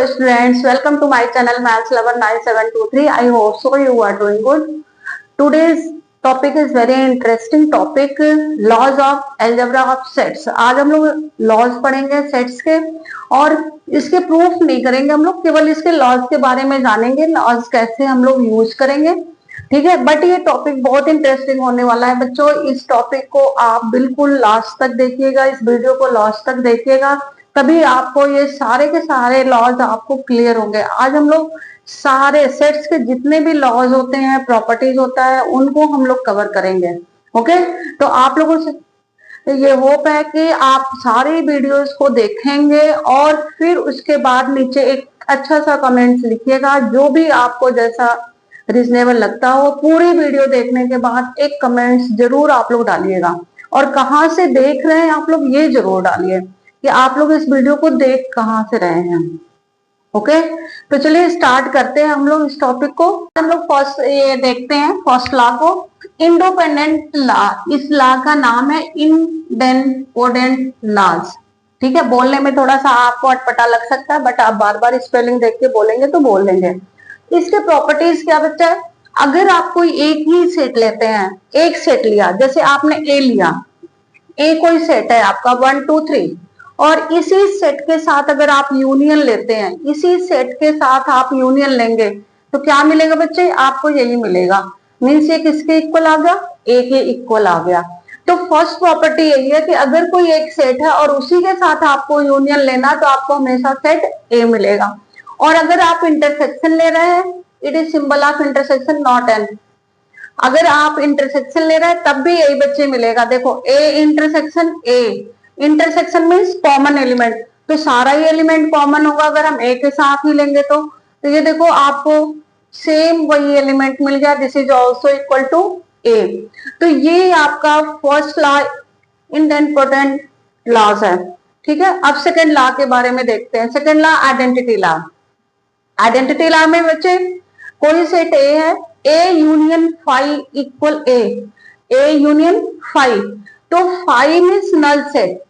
Students, welcome to my channel Maths Lover 9723. I hope so you are doing good. Today's topic is very interesting topic, laws of algebra of sets. आज हम लोग laws पढ़ेंगे sets के और इसके proof नहीं करेंगे, हम लोग केवल इसके laws के बारे में जानेंगे, laws कैसे हम लोग यूज करेंगे, ठीक है। बट ये टॉपिक बहुत इंटरेस्टिंग होने वाला है बच्चों। इस टॉपिक को आप बिल्कुल लास्ट तक देखिएगा, इस वीडियो को लास्ट तक देखिएगा, तभी आपको ये सारे के सारे लॉज आपको क्लियर होंगे। आज हम लोग सारे सेट्स के जितने भी लॉज होते हैं, प्रॉपर्टीज होता है, उनको हम लोग कवर करेंगे। ओके, तो आप लोगों से ये होप है कि आप सारी वीडियोस को देखेंगे और फिर उसके बाद नीचे एक अच्छा सा कमेंट्स लिखिएगा, जो भी आपको जैसा रीजनेबल लगता हो। पूरी वीडियो देखने के बाद एक कमेंट्स जरूर आप लोग डालिएगा, और कहाँ से देख रहे हैं आप लोग ये जरूर डालिए कि आप लोग इस वीडियो को देख कहां से रहे हैं। ओके, तो चलिए स्टार्ट करते हैं हम लोग इस टॉपिक को। हम लोग फर्स्ट ये देखते हैं फर्स्ट लॉ को, इंडिपेंडेंट लॉ। इस लॉ का नाम है इंडेपेंडेंट लॉज, ठीक है। बोलने में थोड़ा सा आपको अटपटा लग सकता है, बट आप बार बार स्पेलिंग देख के बोलेंगे तो बोल लेंगे। इसके प्रॉपर्टीज क्या बच्चा है, अगर आप कोई एक ही सेट लेते हैं, एक सेट लिया, जैसे आपने ए लिया, ए कोई सेट है आपका 1 2 3, और इसी सेट के साथ अगर आप यूनियन लेते हैं, इसी सेट के साथ आप यूनियन लेंगे तो क्या मिलेगा बच्चे, आपको यही मिलेगा। मीन्स ये किसके इक्वल आ गया, ए के इक्वल आ गया। तो फर्स्ट प्रॉपर्टी यही है कि अगर कोई एक सेट है और उसी के साथ आपको यूनियन लेना, तो आपको हमेशा सेट ए मिलेगा। और अगर आप इंटरसेक्शन ले रहे हैं, it is symbol of intersection not an. अगर आप इंटरसेक्शन ले रहे हैं तब भी यही बच्चे मिलेगा। देखो A intersection A, intersection means common element, तो सारा ही एलिमेंट कॉमन होगा अगर हम ए के साथ ही लेंगे तो ये देखो आपको सेम वही एलिमेंट मिल गया, this is also equal to A. तो ये आपका फर्स्ट लॉ इंडेपेंडेंट लॉज है, ठीक है। अब सेकेंड लॉ के बारे में देखते हैं। Second law identity law. Identity law में बच्चे कोई सेट ए है, A union phi equal A union phi, तो phi means null set,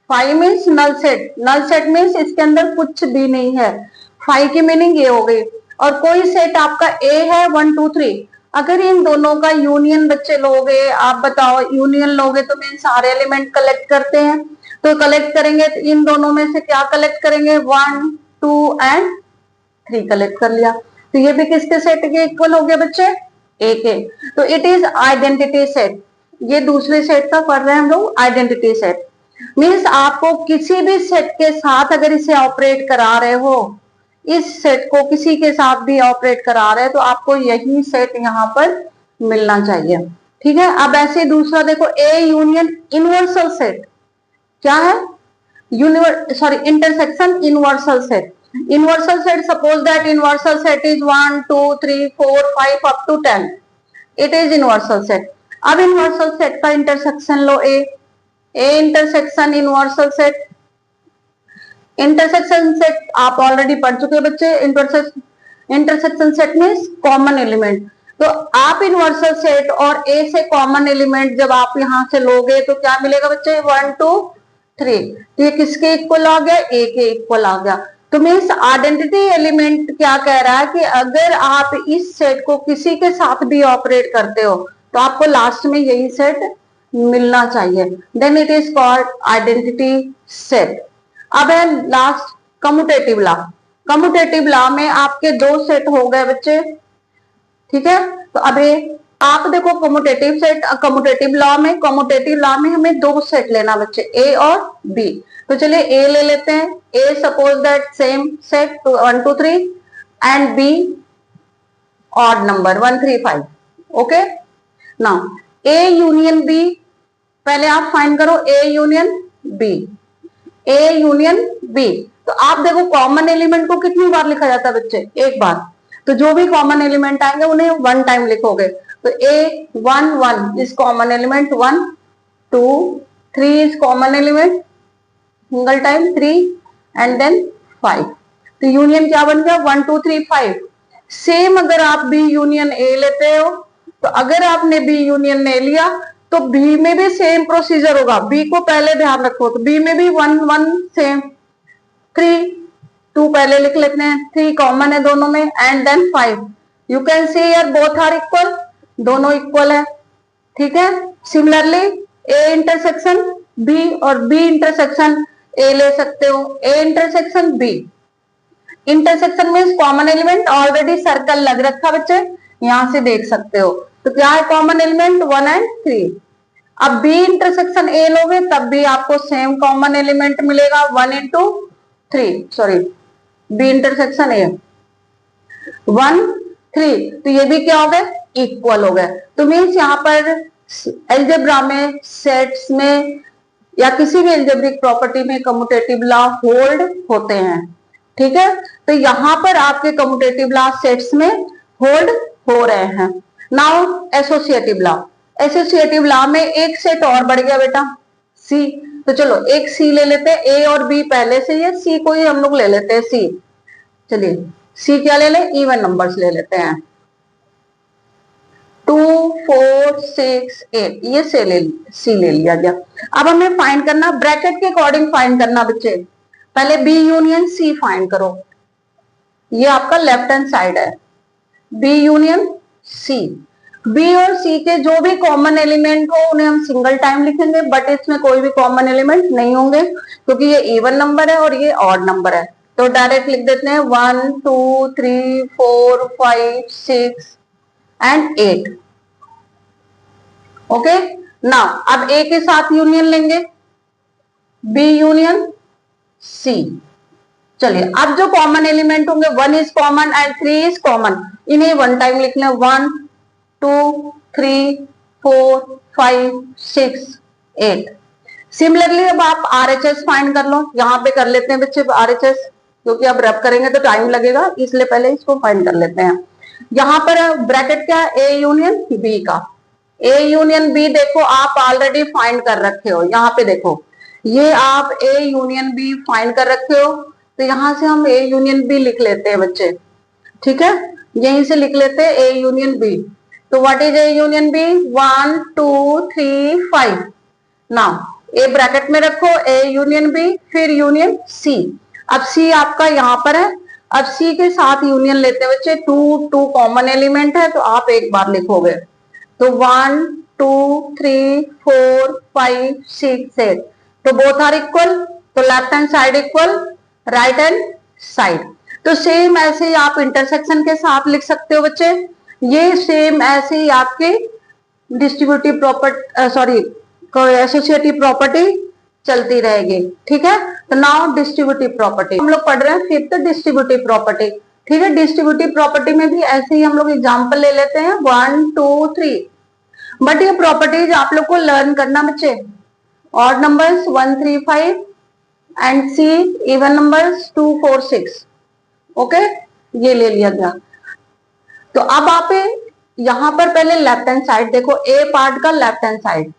phi means null set, null set means इसके अंदर कुछ भी नहीं है। फाई की मीनिंग ये हो गई। और कोई सेट आपका ए है 1 2 3, अगर इन दोनों का यूनियन बच्चे लोगे, आप बताओ यूनियन लोगे तो मीन सारे एलिमेंट कलेक्ट करते हैं, तो कलेक्ट करेंगे तो इन दोनों में से क्या कलेक्ट करेंगे, 1 2 एंड 3 कलेक्ट कर लिया, तो ये भी किसके सेट के इक्वल हो गया बच्चे, ए के। तो इट इज आइडेंटिटी सेट। ये दूसरे सेट का कर रहे हैं हम लोग, आइडेंटिटी सेट मीन्स आपको किसी भी सेट के साथ अगर इसे ऑपरेट करा रहे हो, इस सेट को किसी के साथ भी ऑपरेट करा रहे हैं, तो आपको यही सेट यहाँ पर मिलना चाहिए, ठीक है। अब ऐसे दूसरा देखो, ए यूनियन इनवर्सल सेट, क्या है, intersection universal set. Universal set, suppose that universal set is 1 2 3 4 5 up to 10, it is universal set. अब इनवर्सल सेट का इंटरसेक्शन लो, A intersection universal set. Intersection set आप ऑलरेडी पढ़ चुके हैं बच्चे। Intersection set means common element, तो आप इनवर्सल सेट और ए से कॉमन एलिमेंट जब आप यहां से लोगे तो क्या मिलेगा बच्चे, 1 2 3, तो ये किसके इक्वल आ गया, ए के इक्वल आ गया। तो मीन्स आइडेंटिटी एलिमेंट क्या कह रहा है कि अगर आप इस सेट को किसी के साथ भी ऑपरेट करते हो तो आपको लास्ट में यही सेट मिलना चाहिए, then it is called identity set. अब है last commutative law. Commutative law में आपके दो सेट हो गए बच्चे, ठीक है। तो अभी आप देखो कम्यूटेटिव सेट, कम्यूटेटिव लॉ में हमें दो सेट लेना बच्चे, ए और बी। तो चलिए ए ले लेते हैं। A suppose that same set 1 2 3 and B odd number 1 3 5। Okay, now A union B, पहले आप फाइंड करो A union B, A union B. तो आप देखो कॉमन एलिमेंट को कितनी बार लिखा जाता है बच्चे, एक बार। तो जो भी कॉमन एलिमेंट आएंगे उन्हें 1 टाइम लिखोगे। तो A 1 1 is common element 1 2 3 is common element single time 3 and then 5। तो यूनियन क्या बन गया, 1 2 3 5। सेम अगर आप बी यूनियन ए लेते हो, तो अगर आपने बी यूनियन ए लिया तो बी में भी सेम प्रोसीजर होगा। बी को पहले ध्यान रखो, तो बी में भी 1 1 सेम 3 2 पहले लिख लेते हैं, 3 कॉमन है दोनों में, and then 5। You can see यार बोथ आर इक्वल, दोनों इक्वल है, ठीक है। सिमिलरली ए इंटरसेक्शन बी और बी इंटरसेक्शन ए ले सकते हो, A intersection B. Intersection means common element, already circle लग रखा बच्चे, यहां से देख सकते हो। तो क्या है कॉमन एलिमेंट 1 एंड 3। अब बी इंटरसेक्शन ए लोगे तब भी आपको सेम कॉमन एलिमेंट मिलेगा 1 into 3, sorry B intersection A 1 3, तो ये भी क्या हो गए इक्वल हो गए। तो मीन्स यहाँ पर एल्जेब्रा में, सेट्स में या किसी भी एल्जेब्रिक प्रॉपर्टी में कम्यूटेटिव लॉ होल्ड होते हैं, ठीक है। तो यहां पर आपके कम्यूटेटिव लॉ सेट्स में होल्ड हो रहे हैं। Now associative law, associative law में एक सेट और बढ़ गया बेटा सी। तो चलो एक सी ले लेते हैं, ए और बी पहले से ही है, सी को ही हम लोग ले लेते हैं सी। चलिए सी क्या ले लें, इवन नंबर्स ले लेते हैं, 2 4 6 8, ये सी ले लिया गया। अब हमें फाइंड करना, ब्रैकेट के अकॉर्डिंग फाइंड करना बच्चे। पहले बी यूनियन सी फाइंड करो, ये आपका लेफ्ट हैंड साइड है, बी यूनियन सी। बी और सी के जो भी कॉमन एलिमेंट हो उन्हें हम सिंगल टाइम लिखेंगे, बट इसमें कोई भी कॉमन एलिमेंट नहीं होंगे क्योंकि ये इवन नंबर है और ये ऑड नंबर है। तो डायरेक्ट लिख देते हैं 1 2 3 4 5 6 एंड 8। ओके, नाउ अब ए के साथ यूनियन लेंगे, बी यूनियन सी। चलिए अब जो कॉमन एलिमेंट होंगे 1 is common and 3 is common, इन्हें वन टाइम लिख लें, 1 2 3 4 5 6 8। सिमिलरली अब आप RHS फाइंड कर लो, यहां पे कर लेते हैं बच्चे RHS, क्योंकि अब रब करेंगे तो टाइम लगेगा, इसलिए पहले इसको फाइंड कर लेते हैं। यहां पर ब्रैकेट क्या है, ए यूनियन बी का, ए यूनियन बी देखो आप ऑलरेडी फाइंड कर रखे हो, यहाँ पे देखो ये आप ए यूनियन बी फाइंड कर रखे हो, तो यहां से हम ए यूनियन बी लिख लेते हैं बच्चे, ठीक है, यहीं से लिख लेते हैं ए यूनियन बी। तो what is A union B, 1 2 3 5। Now A bracket में रखो, ए यूनियन बी, फिर यूनियन सी। अब सी आपका यहाँ पर है, अब सी के साथ यूनियन लेते हैं बच्चे, 2 कॉमन एलिमेंट है तो आप एक बार लिखोगे, तो 1 2 3 4 5 6 8, तो बोथ आर इक्वल, तो left hand side equal right hand side. तो सेम ऐसे ही आप इंटरसेक्शन के साथ लिख सकते हो बच्चे, ये सेम ऐसे ही आपके distributive property, sorry associative property चलती रहेगी, ठीक है। तो नाउ डिस्ट्रीब्यूटिव प्रॉपर्टी हम लोग पढ़ रहे हैं, फिफ्थ डिस्ट्रीब्यूटिव प्रॉपर्टी, ठीक है। डिस्ट्रीब्यूटिव प्रॉपर्टी में भी ऐसे ही हम लोग एग्जांपल ले लेते हैं 1 2 3, बट ये प्रॉपर्टीज आप लोग को लर्न करना बच्चे, odd numbers 1 3 5 and C even numbers 2 4 6। Okay, ये ले लिया गया। तो अब आप यहां पर पहले लेफ्ट हैंड साइड देखो, ए पार्ट का लेफ्ट हैंड साइड,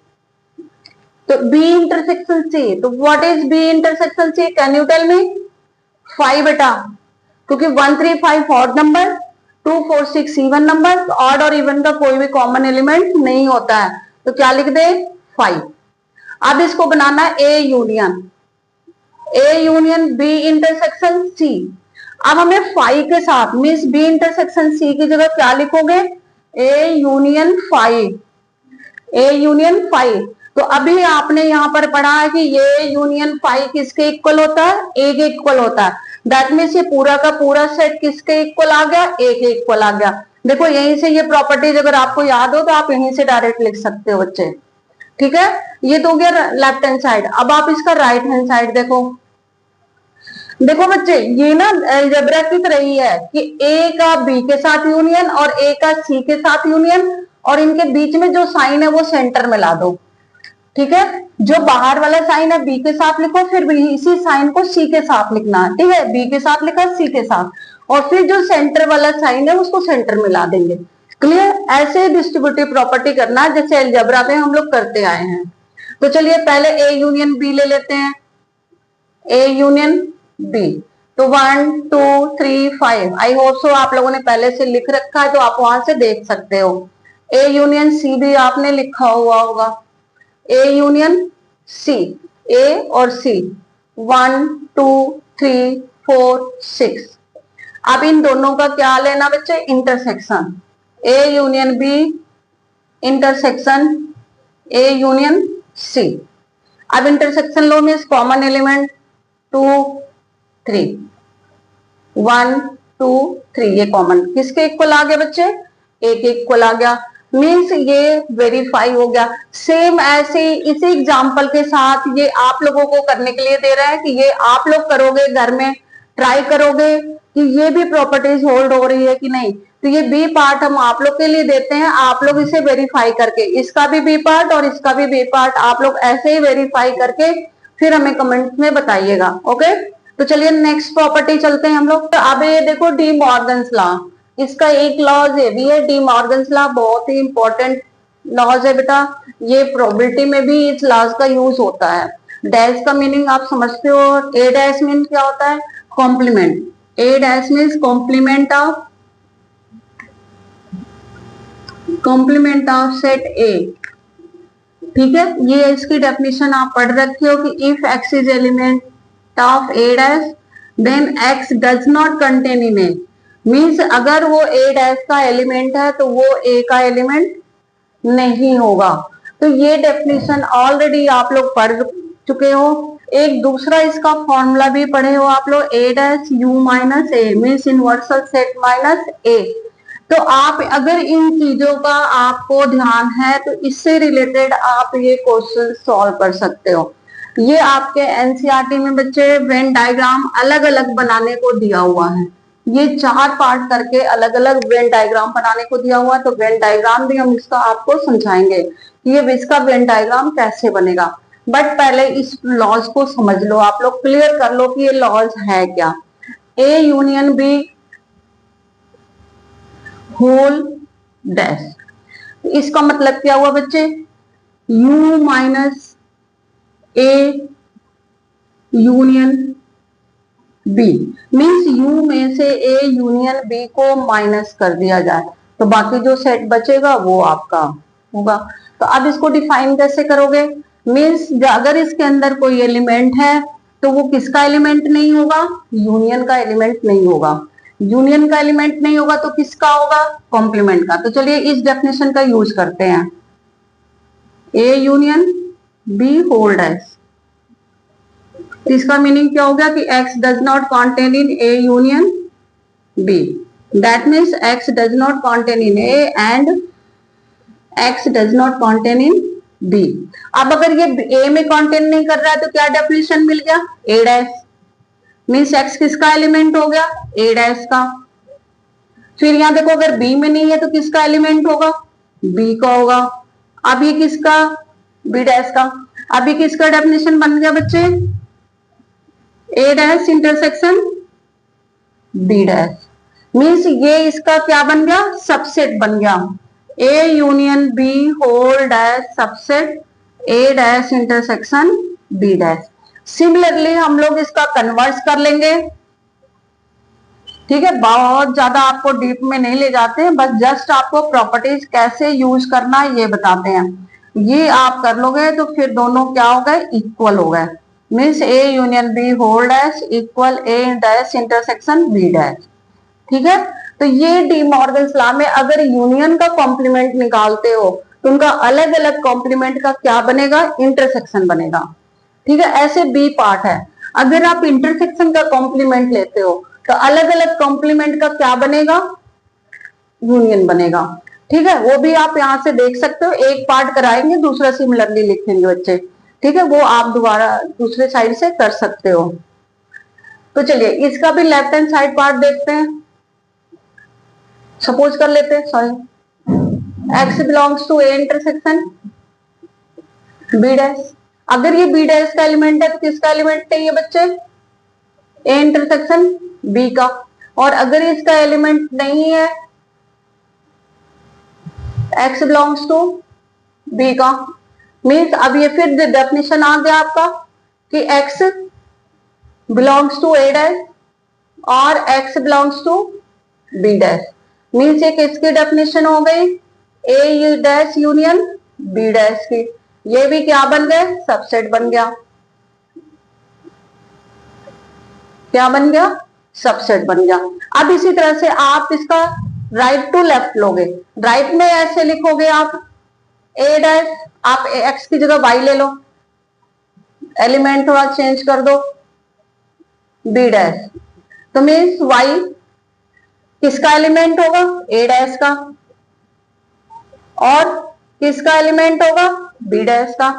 तो बी इंटरसेक्शन सी, तो what is B intersection C, can you tell me, 5 बेटा, क्योंकि 1 3 5 odd number, 2 4 6 even number, odd और इवन का कोई भी कॉमन एलिमेंट नहीं होता है, तो क्या लिख दे 5। अब इसको बनाना है A union B intersection C. अब हमें 5 के साथ मीन्स बी इंटरसेक्शन सी की जगह क्या लिखोगे, ए यूनियन 5। तो अभी आपने यहाँ पर पढ़ा है कि ये यूनियन 5 किसके इक्वल होता है, ए के इक्वल होता है। दैट मीन्स ये पूरा का पूरा सेट किसके इक्वल आ गया, ए के इक्वल आ गया। देखो यहीं से ये प्रॉपर्टीज अगर आपको याद हो तो आप यहीं से डायरेक्ट लिख सकते हो बच्चे, ठीक है। ये तो हो गया लेफ्ट हैंड साइड। अब आप इसका राइट हैंड साइड देखो, देखो बच्चे ये ना अलजेब्रा की तरह ही है कि ए का बी के साथ यूनियन और ए का सी के साथ यूनियन, और इनके बीच में जो साइन है वो सेंटर में ला दो, ठीक है। जो बाहर वाला साइन है बी के साथ लिखो, फिर इसी साइन को सी के साथ लिखना है, ठीक है। बी के साथ लिखा, सी के साथ, और फिर जो सेंटर वाला साइन है उसको सेंटर में ला देंगे। क्लियर, ऐसे डिस्ट्रीब्यूटिव प्रॉपर्टी करना जैसे अलजेब्रा में हम लोग करते आए हैं। तो चलिए पहले ए यूनियन बी ले लेते हैं, ए यूनियन बी, तो 1 2 3 5, आई होप सो आप लोगों ने पहले से लिख रखा है तो आप वहां से देख सकते हो। ए यूनियन सी भी आपने लिखा हुआ होगा, ए यूनियन सी, ए और सी 1 2 3 4 6। अब इन दोनों का क्या लेना बच्चे, intersection, A union B intersection A union C. अब इंटरसेक्शन लो मीन्स कॉमन एलिमेंट 2 3, 1 2 3, ये कॉमन किसके इक्वल आ गया बच्चे, ए के इक्वल आ गया, मीन्स ये वेरीफाई हो गया। सेम ऐसे इसी एग्जाम्पल के साथ ये आप लोगों को करने के लिए दे रहा है कि ये आप लोग करोगे, घर में ट्राई करोगे कि ये भी प्रॉपर्टीज होल्ड हो रही है कि नहीं। तो ये बी पार्ट हम आप लोग के लिए देते हैं, आप लोग इसे वेरीफाई करके, इसका भी बी पार्ट और इसका भी बी पार्ट आप लोग ऐसे ही वेरीफाई करके फिर हमें कमेंट में बताइएगा। ओके, तो चलिए नेक्स्ट प्रॉपर्टी चलते हैं हम लोग। तो अब ये देखो डी मॉर्गन्स लॉ, इसका एक लॉज ये भी है, डी मॉर्गन्स लॉ बहुत ही इंपॉर्टेंट लॉज है बेटा, ये प्रोबेबिलिटी में भी इस लॉज का यूज होता है। डैश का मीनिंग आप समझते हो, ए डैश मीन क्या होता है, complement, A dash means complement of set A. ठीक है, ये इसकी डेफिनेशन आप पढ़ रखे हो कि if X is element of A dash then X does not contain in A, means अगर वो ए डैश का एलिमेंट है तो वो ए का एलिमेंट नहीं होगा। तो ये डेफिनेशन ऑलरेडी आप लोग पढ़ चुके हो। एक दूसरा इसका फॉर्मूला भी पढ़े हो आप लोग, A dash U minus A means universal set minus A. तो आप अगर इन चीजों का आपको ध्यान है तो इससे रिलेटेड आप ये क्वेश्चन सॉल्व कर सकते हो। ये आपके एनसीईआरटी में बच्चे वेन डायग्राम अलग अलग बनाने को दिया हुआ है, ये 4 पार्ट करके अलग अलग वेन डायग्राम बनाने को दिया हुआ है। तो वेन डायग्राम भी हम इसका आपको समझाएंगे कि ये इसका वेन डायग्राम कैसे बनेगा। बट पहले इस लॉज को समझ लो, आप लोग क्लियर कर लो कि ये लॉज है क्या। A union B whole dash, इसका मतलब क्या हुआ बच्चे, u minus A union B, means u में से a यूनियन b को माइनस कर दिया जाए तो बाकी जो सेट बचेगा वो आपका होगा। तो अब इसको डिफाइन कैसे करोगे, मीन्स अगर इसके अंदर कोई एलिमेंट है तो वो किसका एलिमेंट नहीं होगा, यूनियन का एलिमेंट नहीं होगा। यूनियन का एलिमेंट नहीं होगा तो किसका होगा, कॉम्प्लीमेंट का। तो चलिए इस डेफिनेशन का यूज करते हैं, A union B whole dash. इसका मीनिंग क्या हो गया कि x does not contain in a union b, that means x does not contain in a and x does not contain in b। अब अगर ये a में कंटेन नहीं कर रहा है तो क्या डेफिनेशन मिल गया, a डैश, मीन्स x किसका एलिमेंट हो गया, a डैश का। फिर यहां देखो अगर b में नहीं है तो किसका एलिमेंट होगा, b का होगा। अब ये किसका, b डैश का। अब ये किसका डेफिनेशन बन गया बच्चे, A dash intersection B dash, means ये इसका क्या बन गया, सबसेट बन गया। A union B whole dash subset A dash intersection B dash. Similarly हम लोग इसका कन्वर्स कर लेंगे। ठीक है, बहुत ज्यादा आपको डीप में नहीं ले जाते हैं, बस जस्ट आपको प्रॉपर्टीज कैसे यूज करना है ये बताते हैं। ये आप कर लोगे तो फिर दोनों क्या हो गए, इक्वल हो गए, means A union B whole dash equal A dash intersection B dash. ठीक है, तो ये डी मॉर्गन्स लॉ में अगर यूनियन का कॉम्प्लीमेंट निकालते हो तो उनका अलग अलग कॉम्प्लीमेंट का क्या बनेगा, इंटरसेक्शन बनेगा। ठीक है, ऐसे बी पार्ट है, अगर आप इंटरसेक्शन का कॉम्प्लीमेंट लेते हो तो अलग अलग कॉम्प्लीमेंट का क्या बनेगा, यूनियन बनेगा। ठीक है, वो भी आप यहां से देख सकते हो, एक पार्ट कराएंगे दूसरा सिमिलरली लिखेंगे बच्चे। ठीक है, वो आप दोबारा दूसरे साइड से कर सकते हो। तो चलिए इसका भी लेफ्ट हैंड साइड पार्ट देखते हैं। सपोज कर लेते हैं, sorry, x belongs to A intersection B dash. अगर ये बी डैश का एलिमेंट है तो किसका एलिमेंट नहीं है बच्चे, ए इंटरसेक्शन बी का। और अगर इसका एलिमेंट नहीं है, x बिलोंग्स टू बी का, मीन्स अब ये फिर डेफिनेशन आ गया आपका कि x belongs to A dash और x belongs to B dash, means ये किसकी डेफिनेशन हो गई, A dash union B dash की। ये भी क्या बन गए, सबसेट बन गया। क्या बन गया, सबसेट बन गया। अब इसी तरह से आप इसका राइट टू लेफ्ट लोगे, राइट में ऐसे लिखोगे आप ए डैश, आप एक्स की जगह वाई ले लो, एलिमेंट थोड़ा चेंज कर दो, बी डैश, तो मीन्स वाई किसका एलिमेंट होगा, ए डैश का, और किसका एलिमेंट होगा, बी डैश का,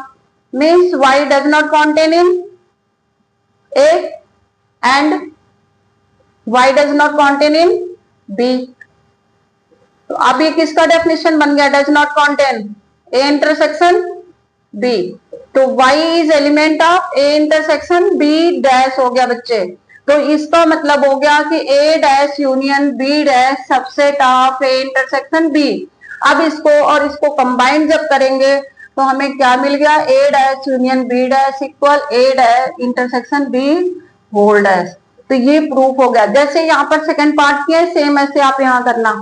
means Y does not contain in A and Y does not contain in B. तो अब ये किसका डेफिनेशन बन गया, does not contain A intersection B, तो Y is element of A intersection B dash हो गया बच्चे। तो इसका मतलब हो गया कि A dash union B dash subset of A intersection B. अब इसको और इसको कंबाइन जब करेंगे तो हमें क्या मिल गया, A dash union B dash equal A dash intersection B whole dash. तो ये प्रूफ हो गया। जैसे यहाँ पर सेकंड पार्ट किया है सेम ऐसे आप यहाँ करना,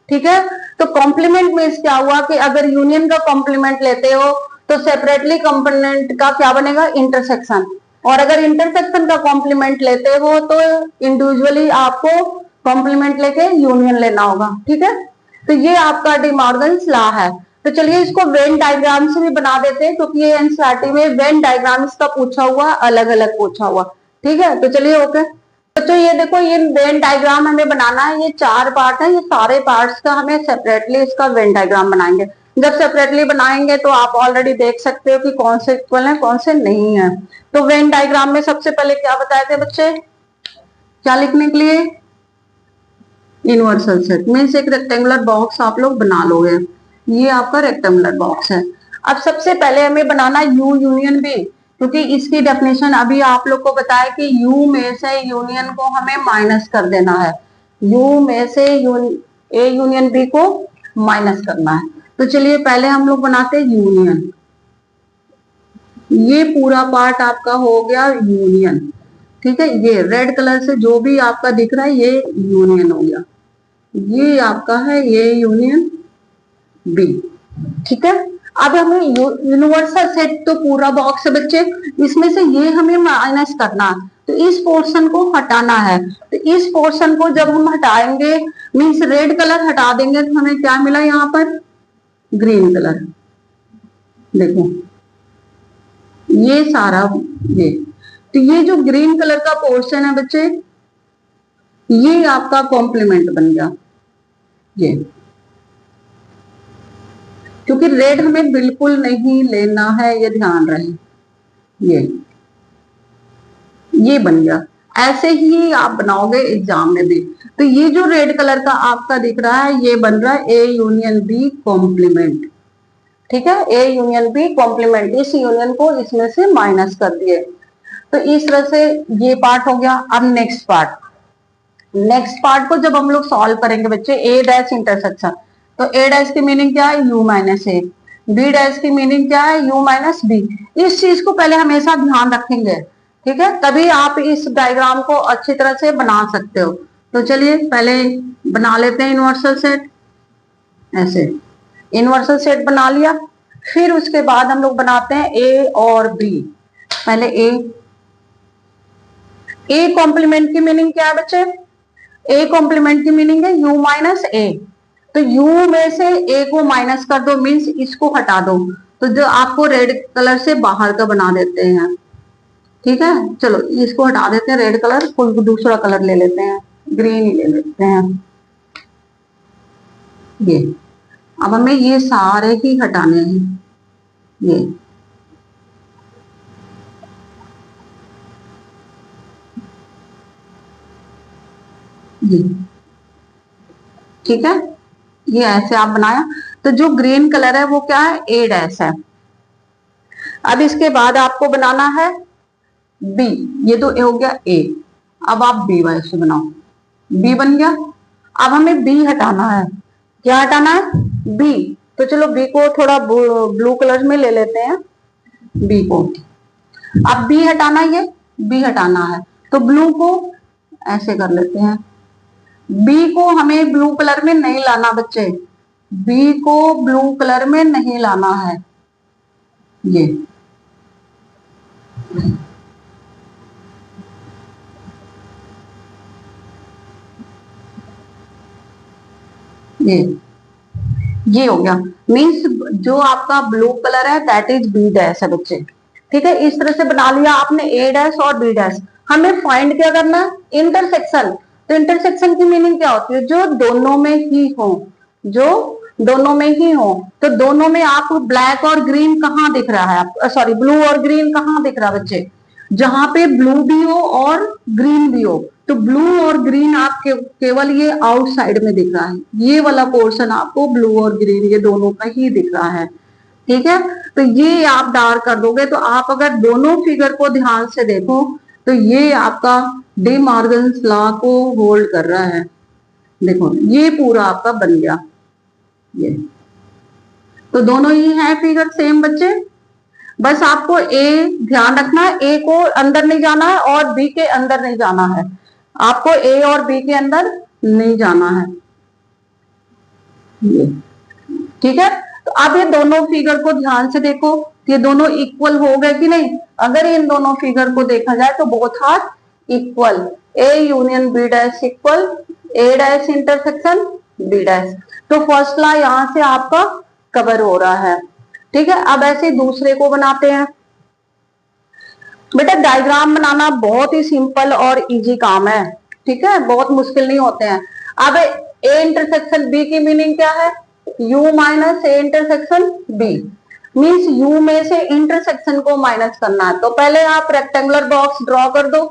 ठीक है। तो कॉम्प्लीमेंट मीन्स क्या हुआ कि अगर यूनियन का कॉम्प्लीमेंट लेते हो तो सेपरेटली कंपोनेंट का क्या बनेगा, इंटरसेक्शन, और अगर इंटरसेक्शन का कॉम्प्लीमेंट लेते हो तो इंडिविजुअली आपको कॉम्प्लीमेंट लेके यूनियन लेना होगा, ठीक है। तो ये आपका डी मॉर्गन्स लॉ है। तो चलिए इसको वेन डायग्राम से भी बना देते हैं, क्योंकि ये एनसीईआरटी में वेन डायग्राम इसका पूछा हुआ, अलग अलग पूछा हुआ, ठीक है। तो चलिए ओके बच्चों, ये देखो ये वेन डायग्राम हमें बनाना है, ये 4 पार्ट है, ये सारे पार्ट्स का हमें सेपरेटली इसका वेन डायग्राम बनाएंगे। जब सेपरेटली बनाएंगे तो आप ऑलरेडी देख सकते हो कि कौन से इक्वल है कौन से नहीं है। तो वेन डायग्राम में सबसे पहले क्या बताए थे बच्चे, क्या लिखने के लिए, यूनिवर्सल सेट मीन्स एक रेक्टेंगुलर बॉक्स आप लोग बना लोगे, ये आपका रेक्टेंगुलर बॉक्स है। अब सबसे पहले हमें बनाना यू यूनियन बी, क्योंकि इसकी डेफिनेशन अभी आप लोग को बताया कि यू में से यूनियन को हमें माइनस कर देना है, यू में से ए यूनियन बी को माइनस करना है। तो चलिए पहले हम लोग बनाते हैं यूनियन, ये पूरा पार्ट आपका हो गया यूनियन, ठीक है। ये रेड कलर से जो भी आपका दिख रहा है ये यूनियन हो गया, ये आपका है ये यूनियन बी, ठीक है। अब हमें यूनिवर्सल सेट तो पूरा बॉक्स है बच्चे, इसमें से ये हमें माइनस करना है, तो इस पोर्शन को हटाना है। तो इस पोर्शन को जब हम हटाएंगे मीन्स रेड कलर हटा देंगे तो हमें क्या मिला, यहाँ पर ग्रीन कलर, देखो ये सारा ये, तो ये जो ग्रीन कलर का पोर्शन है बच्चे ये आपका कॉम्प्लीमेंट बन गया, ये क्योंकि रेड हमें बिल्कुल नहीं लेना है, ये ध्यान रहे, ये बन गया। ऐसे ही आप बनाओगे एग्जाम में भी। तो ये जो रेड कलर का आपका दिख रहा है ये बन रहा है ए यूनियन बी कॉम्प्लीमेंट, ठीक है, ए यूनियन बी कॉम्प्लीमेंट, इस यूनियन को इसमें से माइनस कर दिए। तो इस तरह से ये पार्ट हो गया। अब नेक्स्ट पार्ट को जब हम लोग सॉल्व करेंगे बच्चे, ए डैश इंटरसेक्शन, तो ए डैश की मीनिंग क्या है, U minus A, B dash की मीनिंग क्या है, यू माइनस बी। इस चीज को पहले हमेशा ध्यान रखेंगे, ठीक है, तभी आप इस डायग्राम को अच्छी तरह से बना सकते हो। तो चलिए पहले बना लेते हैं यूनिवर्सल सेट, ऐसे यूनिवर्सल सेट बना लिया। फिर उसके बाद हम लोग बनाते हैं ए और बी। पहले ए कॉम्प्लीमेंट की मीनिंग क्या है बच्चे, ए कॉम्प्लीमेंट की मीनिंग है यू माइनस ए, तो यू में से ए को माइनस कर दो मीन्स इसको हटा दो, तो जो आपको रेड कलर से बाहर का बना देते हैं, ठीक है। चलो इसको हटा देते हैं रेड कलर, कोई दूसरा कलर ले लेते हैं, ग्रीन ही ले लेते हैं। ये अब हमें ये सारे ही हटाने हैं, ये ठीक है, ये ऐसे आप बनाया। तो जो ग्रीन कलर है वो क्या है, ए डैश है। अब इसके बाद आपको बनाना है बी, ये तो हो गया ए, अब आप बी वाई से बनाओ, बी बन गया। अब हमें बी हटाना है, क्या हटाना है, बी। तो चलो बी को थोड़ा ब्लू कलर में ले लेते हैं, बी को। अब बी हटाना, ये बी हटाना है तो ब्लू को ऐसे कर लेते हैं। बी को हमें ब्लू कलर में नहीं लाना बच्चे, बी को ब्लू कलर में नहीं लाना है, ये ये हो गया। मीन्स जो आपका ब्लू कलर है दैट इज बी डैश है बच्चे। ठीक है, इस तरह से बना लिया आपने ए डैश और बी डैश। हमें फाइंड क्या करना है? इंटरसेक्शन। तो इंटरसेक्शन की मीनिंग क्या होती है? जो दोनों में ही हो, जो दोनों में ही हो। तो दोनों में आपको ब्लैक और ग्रीन कहाँ दिख रहा है? आप सॉरी, ब्लू और ग्रीन कहाँ दिख रहा है बच्चे? जहां पे ब्लू भी हो और ग्रीन भी हो। तो ब्लू और ग्रीन आप केवल ये आउटसाइड में दिख रहा है, ये वाला पोर्शन आपको ब्लू और ग्रीन ये दोनों का ही दिख रहा है। ठीक है, तो ये आप डार्क कर दोगे। तो आप अगर दोनों फिगर को ध्यान से देखो तो ये आपका डी मॉर्गन्स लॉ को होल्ड कर रहा है। देखो ये पूरा आपका बन गया ये। तो दोनों ही है फिगर सेम बच्चे। बस आपको ए ध्यान रखना है, ए को अंदर नहीं जाना है और बी के अंदर नहीं जाना है। आपको ए और बी के अंदर नहीं जाना है। ठीक है, तो अब ये दोनों फिगर को ध्यान से देखो, ये दोनों इक्वल हो गए कि नहीं? अगर इन दोनों फिगर को देखा जाए तो both are equal. A union B dash equal A dash intersection B dash. तो फर्स्ट लॉ यहां से आपका कवर हो रहा है। ठीक है, अब ऐसे दूसरे को बनाते हैं। बेटा डायग्राम बनाना बहुत ही सिंपल और इजी काम है। ठीक है, बहुत मुश्किल नहीं होते हैं। अब ए इंटरसेक्शन बी की मीनिंग क्या है? u minus A intersection B. Means u में से इंटरसेक्शन को माइनस करना है। तो पहले आप रेक्टेंगुलर बॉक्स ड्रॉ कर दो,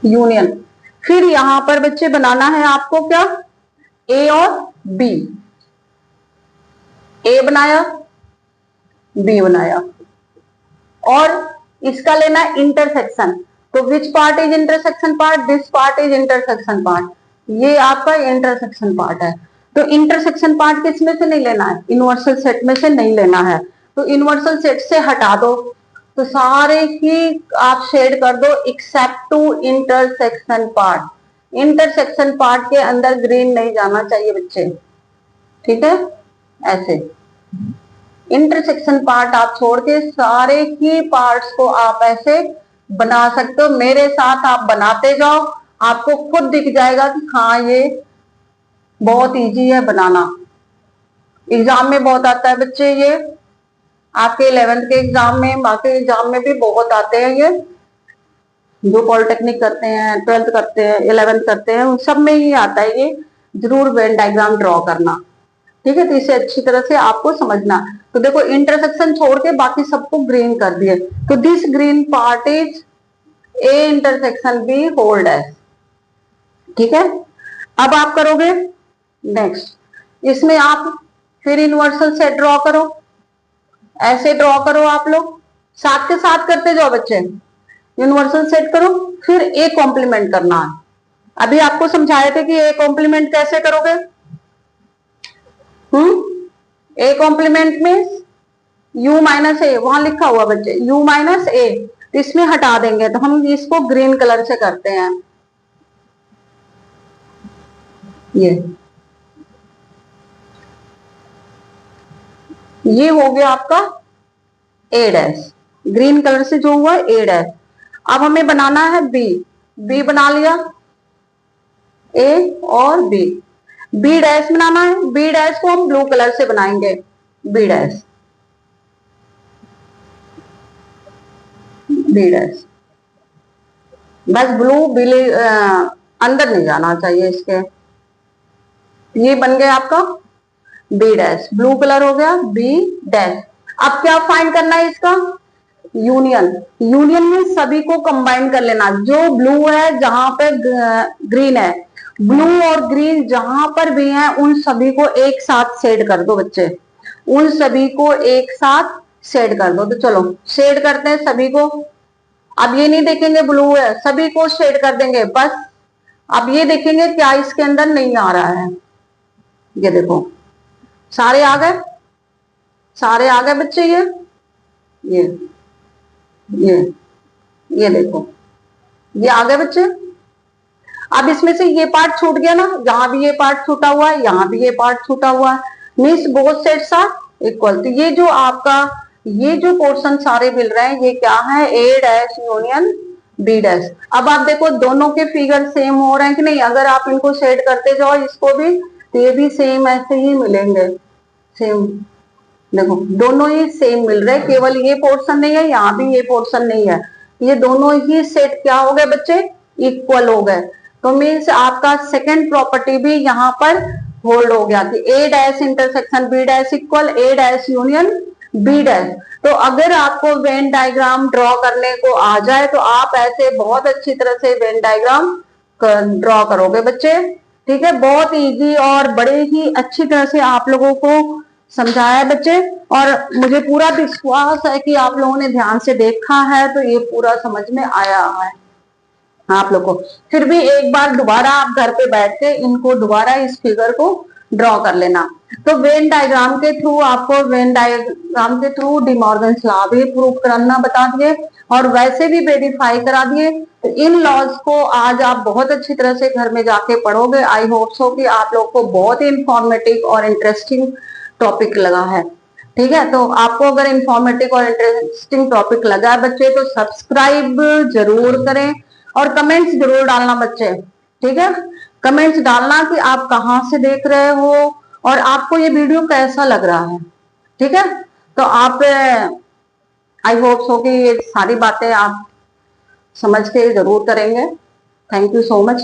यूनियन। फिर यहां पर बच्चे बनाना है आपको क्या? ए और बी। ए बनाया, बी बनाया, और इसका लेना इंटरसेक्शन। तो which part is intersection part? This part is intersection part. ये आपका इंटरसेक्शन पार्ट है। तो इंटरसेक्शन पार्ट किस में से नहीं लेना है? यूनिवर्सल सेट में से नहीं लेना है। तो यूनिवर्सल सेट से हटा दो, तो सारे ही आप शेड कर दो except to intersection part. Intersection part के अंदर ग्रीन नहीं जाना चाहिए बच्चे। ठीक है, ऐसे इंटरसेक्शन पार्ट आप छोड़ के सारे ही पार्ट्स को आप ऐसे बना सकते हो। मेरे साथ आप बनाते जाओ, आपको खुद दिख जाएगा कि हाँ ये बहुत इजी है बनाना। एग्जाम में बहुत आता है बच्चे ये, आपके 11th के एग्जाम में, बाकी एग्जाम में भी बहुत आते हैं ये। जो पॉलिटेक्निक करते हैं, 12th करते हैं, 11th करते हैं, उन सब में ही आता है ये। जरूर वेन डायग्राम ड्रॉ करना। ठीक है, तो इसे अच्छी तरह से आपको समझना। तो देखो इंटरसेक्शन छोड़ के बाकी सबको ग्रीन कर दिए। तो this green part is A intersection B hold edge. ठीक है, अब आप करोगे नेक्स्ट, इसमें आप फिर यूनिवर्सल सेट ड्रॉ करो। ऐसे ड्रॉ करो, आप लोग साथ के साथ करते जाओ बच्चे। यूनिवर्सल सेट करो, फिर ए कॉम्प्लीमेंट करना है। अभी आपको समझाए थे कि ए कॉम्प्लीमेंट कैसे करोगे। ए कॉम्प्लीमेंट में u माइनस ए वहां लिखा हुआ बच्चे, u माइनस ए। तो इसमें हटा देंगे, तो हम इसको ग्रीन कलर से करते हैं। ये हो गया आपका ए डैश, ग्रीन कलर से जो हुआ ए डैश। अब हमें बनाना है बी। बी बना लिया, ए और बी। बी डैश बनाना है, बी डैश को हम ब्लू कलर से बनाएंगे। बी डैश, बी डैश, बस ब्लू बिली अंदर नहीं जाना चाहिए इसके। ये बन गया आपका बी डैश, ब्लू कलर हो गया बी डैश। अब क्या फाइंड करना है इसका? यूनियन। यूनियन में सभी को कंबाइन कर लेना। जो ब्लू है जहां पे ग्रीन है, ब्लू और ग्रीन जहां पर भी हैं उन सभी को एक साथ शेड कर दो बच्चे। उन सभी को एक साथ शेड कर दो। तो चलो शेड करते हैं सभी को। अब ये नहीं देखेंगे ब्लू है, सभी को शेड कर देंगे बस। अब ये देखेंगे क्या इसके अंदर नहीं आ रहा है। ये देखो सारे आ गए, सारे आ गए बच्चे। ये ये देखो ये आ गए बच्चे। अब इसमें से ये पार्ट छूट गया ना, यहाँ भी ये पार्ट छूटा हुआ है, यहाँ भी ये पार्ट छूटा हुआ है। Means both sets are equal. तो ये जो आपका ये जो पोर्शन सारे मिल रहे हैं ये क्या है? ए डैश यूनियन बी डैश। अब आप देखो दोनों के फिगर सेम हो रहे हैं कि नहीं, अगर आप इनको सेट करते जाओ इसको भी तो ये भी सेम ऐसे ही मिलेंगे, सेम। देखो दोनों ही सेम मिल रहे हैं, केवल ये पोर्शन नहीं है, यहाँ भी ये पोर्शन नहीं है, ये दोनों ही सेट क्या हो गए बच्चे, इक्वल हो गए। तो मीन्स आपका सेकंड प्रॉपर्टी भी यहाँ पर होल्ड हो गया कि A dash intersection B dash equal A dash union B dash. तो अगर आपको वेन डायग्राम ड्रॉ करने को आ जाए तो आप ऐसे बहुत अच्छी तरह से वेन डायग्राम ड्रॉ करोगे बच्चे, ठीक है। बहुत इजी और बड़े ही अच्छी तरह से आप लोगों को समझाया है बच्चे, और मुझे पूरा विश्वास है कि आप लोगों ने ध्यान से देखा है तो ये पूरा समझ में आया है आप लोग को। फिर भी एक बार दोबारा आप घर पे बैठ के इनको दोबारा इस फिगर को ड्रॉ कर लेना। तो वेन डायग्राम के थ्रू आपको वेन डायग्राम के थ्रू डी मॉर्गन्स लॉ भी प्रूव करना बता दिए और वैसे भी वेरीफाई करा दिए। तो इन लॉज को आज आप बहुत अच्छी तरह से घर में जाके पढ़ोगे। आई होप सो कि आप लोग को बहुत ही इंफॉर्मेटिव और इंटरेस्टिंग टॉपिक लगा है, ठीक है। तो आपको अगर इंफॉर्मेटिव और इंटरेस्टिंग टॉपिक लगा है बच्चे तो सब्सक्राइब जरूर करें और कमेंट्स जरूर डालना बच्चे, ठीक है। कमेंट्स डालना कि आप कहाँ से देख रहे हो और आपको ये वीडियो कैसा लग रहा है, ठीक है। तो आप आई होप सो कि ये सारी बातें आप समझ के जरूर करेंगे। Thank you so much.